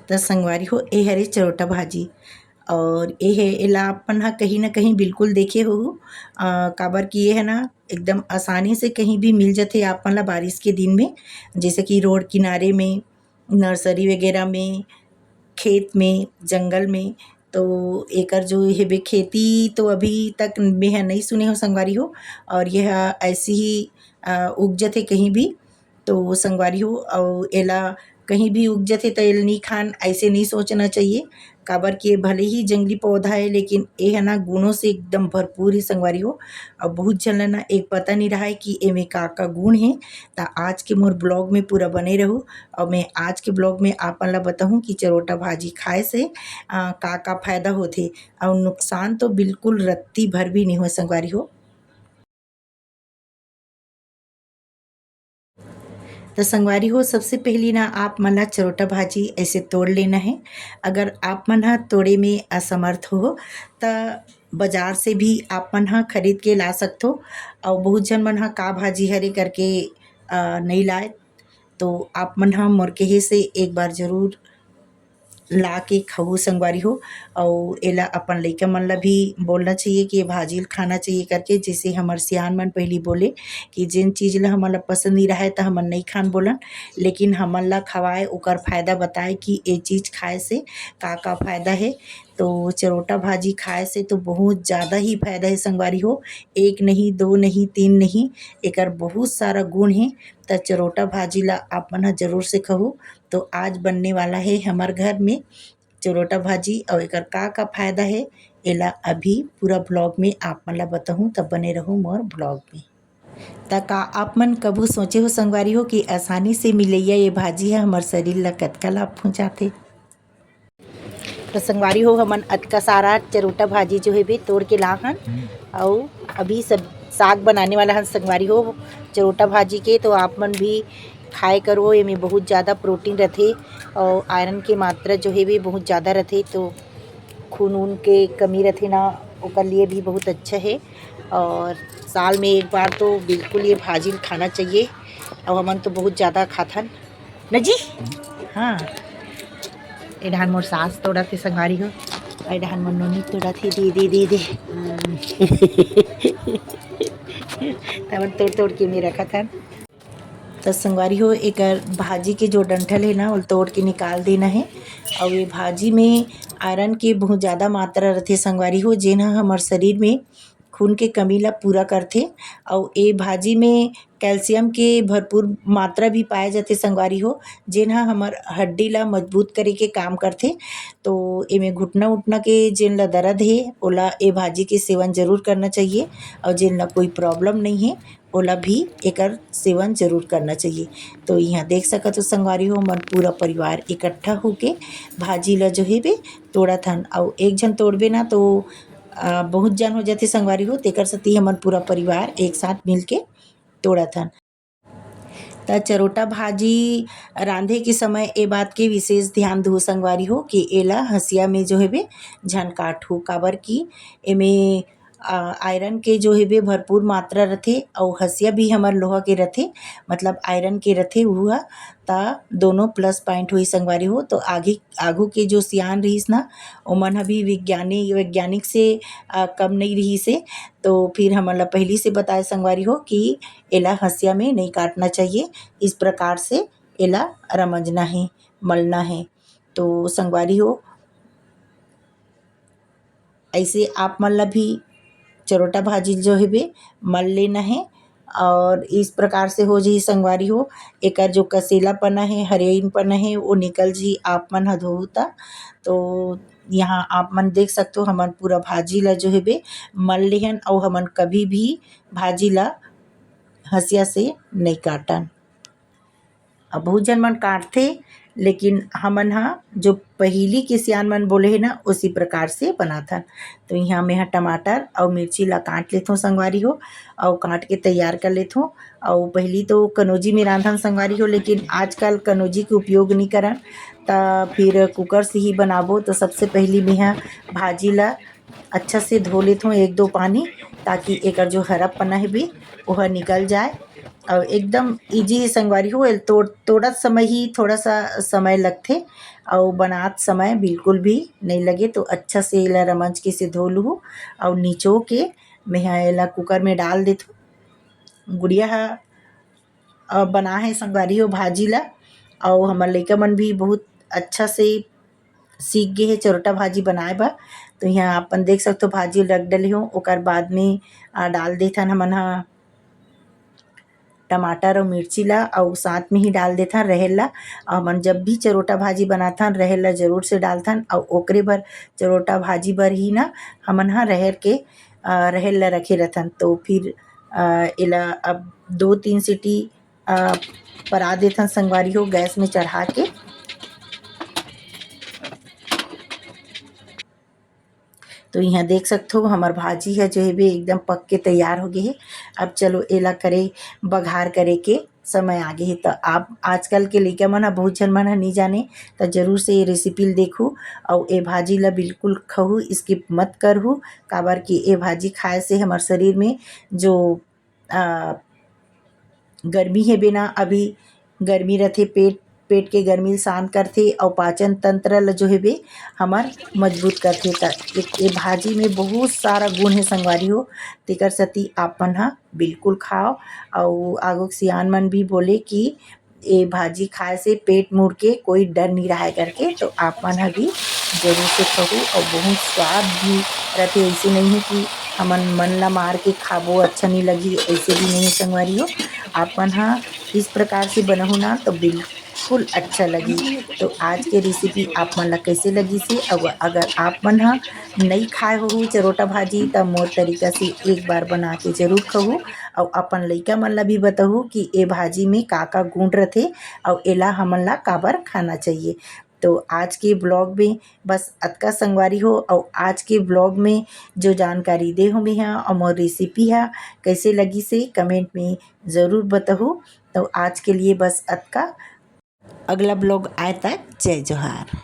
त संगवारी हो ए हरे चरोटा भाजी और ये है एला अपन हा कहीं ना कहीं बिल्कुल देखे हो काबर कि ये है ना एकदम आसानी से कहीं भी मिल जाते अपन ला बारिश के दिन में, जैसे कि रोड किनारे में, नर्सरी वगैरह में, खेत में, जंगल में। तो एकर जो हेबे खेती तो अभी तक मेहा नहीं सुने हो संगवारी हो, और यह ऐसी ही उग जाथे कहीं भी। तो संगवारी हो और एला कहीं भी उग जाथे तो एला नहीं खान ऐसे नहीं सोचना चाहिए, काबर कि ये भले ही जंगली पौधा है लेकिन ये है ना गुणों से एकदम भरपूर ही संगवारी हो। और बहुत झन ल ना एक पता नहीं रहा है कि एमे का का गुण है। तो आज के मोर ब्लॉग में पूरा बने रहूँ और मैं आज के ब्लॉग में आपन ला बताहूँ कि चरोटा भाजी खाए से का फायदा होथे और नुकसान तो बिल्कुल रत्ती भर भी नहीं हो संगवारी हो। तो संगवारी हो सबसे पहली ना आप मन ला चरोटा भाजी ऐसे तोड़ लेना है। अगर आप मन ह तोड़े में असमर्थ हो तो बाजार से भी आप मन ह खरीद के ला सकथो। और बहुत जन मन ह का भाजी हरे करके नहीं लाए, तो आप मन ह मोर केहे से एक बार ज़रूर ला के खाऊ संगवारी हो। और एला अपन लइका मन ला भी बोलना चाहिए कि ये भाजी खाना चाहिए करके, जैसे हमर सियान मन पहली बोले कि जेन चीज़ ला हमन ला पसंद नहीं रहे तो हमन नहीं खान बोलन, लेकिन हमन ला खवाए ओकर फ़ायदा बताए कि ये चीज़ खाए से का फ़ायदा है। तो चरोटा भाजी खाए से तो बहुत ज़्यादा ही फ़ायदा है संगवारी हो, एक नहीं, दो नहीं, तीन नहीं, एकर बहुत सारा गुण है। तो चरोटा भाजी ला आप मन ह ज़रूर से खाहू। तो आज बनने वाला है हमार घर में चरोटा भाजी और एकर का फ़ायदा है, एला अभी पूरा ब्लॉग में आप मन ला बताहूँ, तब बने रहूँ मोर ब्लॉग में। त का आप मन कभू सोचे हो संगवारी हो कि आसानी से मिलइया ये भाजी है हमार शरीर ला कतका लाभ पहुँचाथे। तो संगवारी हो हमन अतका सारा चरोटा भाजी जो है भी तोड़ के ला हन और अभी सब साग बनाने वाला हन संगवारी हो चरोटा भाजी के। तो आप मन भी खाए करो, एमे बहुत ज़्यादा प्रोटीन रहथे और आयरन की मात्रा जो है भी बहुत ज़्यादा रहथे। तो खून ऊन के कमी रहथे ना, ओकर लिए भी बहुत अच्छा है। और साल में एक बार तो बिल्कुल ये भाजी खाना चाहिए और हमन तो बहुत ज़्यादा खाथन न जी। हाँ, ए डहान मोर सास तोड़ा थे संगवारी हो, ए डहान मोर नोनी तोड़ा थे दे दे दे दे तब तोड़ तोड़ के मैं रखा था। तो संगवारी हो एक भाजी के जो डंठल है ना वो तोड़ के निकाल देना है। और ये भाजी में आयरन के बहुत ज़्यादा मात्रा रहते संगवारी हो, जेन ह हमर शरीर में खून के कमी ला पूरा करथे। और ये भाजी में कैल्शियम के भरपूर मात्रा भी पाए जाते संगवारी हो, जेन ह हमर हड्डी ला मजबूत करे के काम करथे। तो एमे घुटना उठना के जेन ला दर्द है ओला ए भाजी के सेवन जरूर करना चाहिए, और जेन ला कोई प्रॉब्लम नहीं है ओला भी एकर सेवन जरूर करना चाहिए। तो यहाँ देख सकत हो संगवारी हो मन पूरा परिवार इकट्ठा होके भाजी ला जो है बे तोड़त हन। और एक जन तोड़बे ना तो बहुत जन हो जाते संगवारी हो, तेकर सेती हमन पूरा परिवार एक साथ मिल के तोड़त हन। त चरोटा भाजी रांधे के समय ए बात के विशेष ध्यान दो संगवारी हो कि एला हँसिया में जो है बे झन काटहु, काबर कि एमे आयरन के जो है बे भरपूर मात्रा रथे और हँसिया भी हमर लोहा के रथे, मतलब आयरन के रथे उहा। ता दोनों प्लस पॉइंट हुई संगवारी हो। तो आगे आगू के जो सियान रहीस ना ओमन भी वैज्ञानिक से कम नहीं रही से, तो फिर हमन ला पहली से बताए संगवारी हो कि एला हँसिया में नहीं काटना चाहिए, इस प्रकार से एला रमजना है, मलना है। तो संगवारी हो ऐसे आप मन ला भी चरोटा भाजी जो है बे मल लेना है। और इस प्रकार से हो जी संगवारी हो, एकर जो कसेलापना है, हरियनपना है वो निकल जी आप मन ह धोहू ता। तो यहाँ आप मन देख सकते हो हमन पूरा भाजी ला जो है बे मल लेहन और हमन कभी भी भाजी ला हँसिया से नहीं काटन। अब बहुत जन मन काटथे, लेकिन हमन हा जो पहली के सियान मन बोले है ना उसी प्रकार से बनाथन। तो यहाँ मैं टमाटर और मिर्ची ला काट लेथों संगवारी हो और काट के तैयार कर लेथों। और पहली तो कनौजी में रांधन संगवारी हो, लेकिन आजकल कनौजी के उपयोग नहीं करन, ता फिर कुकर से ही बनाबो। तो सबसे पहली मैं भाजी ला अच्छा से धो लेथों एक दो पानी, ताकि एकर जो हरापना है भी वह निकल जाए। और एकदम ईजी है संगवारी हो। तोड़त समय ही थोड़ा सा समय लगथे और बनात समय बिल्कुल भी नहीं लगे। तो अच्छा से एला रमंच के से धो लूँ और निचो के मैं एला कुकर में डाल देथूँ। गुड़िया बना है संगवारी हो भाजी ला, और हमर लइका मन भी बहुत अच्छा से सीख गे हे चरोटा भाजी बनाए बर। तो यहाँ अपन देख सकते हो भाजी रख डले हो, ओकर बाद में डाल देथन हमन ह टमाटर और मिर्ची ला, और साथ में ही डाल देथन रहेल ला। और हमन जब भी चरोटा भाजी बनाथन रहेल ला जरूर से डालथन, और ओकरे बर चरोटा भाजी बर ही ना हमन ह रहेल ला रखे रहथन। तो फिर एला अब 2-3 सीटी परा देथन संगवारी हो गैस में चढ़ा के। तो यहाँ देख सकते हो हमार भाजी है जो है बे एकदम पक के तैयार हो गई है। अब चलो एला करे बघार करे के समय आ गए है। तो आप आजकल के लइका मन ह बहुत झन मन ह नहीं जाने, तो जरूर से ये रेसिपी देखू और ए भाजी ला बिल्कुल खहू, स्किप मत करहू। काबर कि ए भाजी खाए से हमार शरीर में जो गर्मी हे बिना अभी गर्मी रथे, पेट के गर्मी शांत करथे और पाचन तंत्र ल जो हे बे हमर मजबूत करथे। त ए भाजी में बहुत सारा गुण हे संगवारी हो, तेकर सेती आप मन ह बिल्कुल खाओ। और आघु सियान मन भी बोले कि ए भाजी खाए से पेट मुड़ के कोई डर नहीं रहाय करके। तो आप मन ह भी जरूर से खाओ और बहुत स्वाद भी रथे। ऐसे नहीं है कि हमन मन ला मार के खाबो अच्छा नहीं लगी, ऐसे भी नहीं है संगवारी हो। आप मन ह इस प्रकार से बनहु ना तो बिल्कुल अच्छा लगी। तो आज के रेसिपी आप मन ला कैसे लगी से अगर आप मन ह नहीं खाए होहू चरोटा भाजी, त मोर तरीका से एक बार बना के जरूर खाहू और अपन लइका मन ला भी बताहू कि ए भाजी में का गुण रथे और एला हमन ला काबर खाना चाहिए। तो आज के ब्लॉग में बस अतका संगवारी हो, और आज के ब्लॉग में जो जानकारी दे हो मैं और मोर रेसिपी है कैसे लगी से कमेंट में ज़रूर बताहू। तो आज के लिए बस अतका, अगला ब्लॉग आए तक जय जोहार।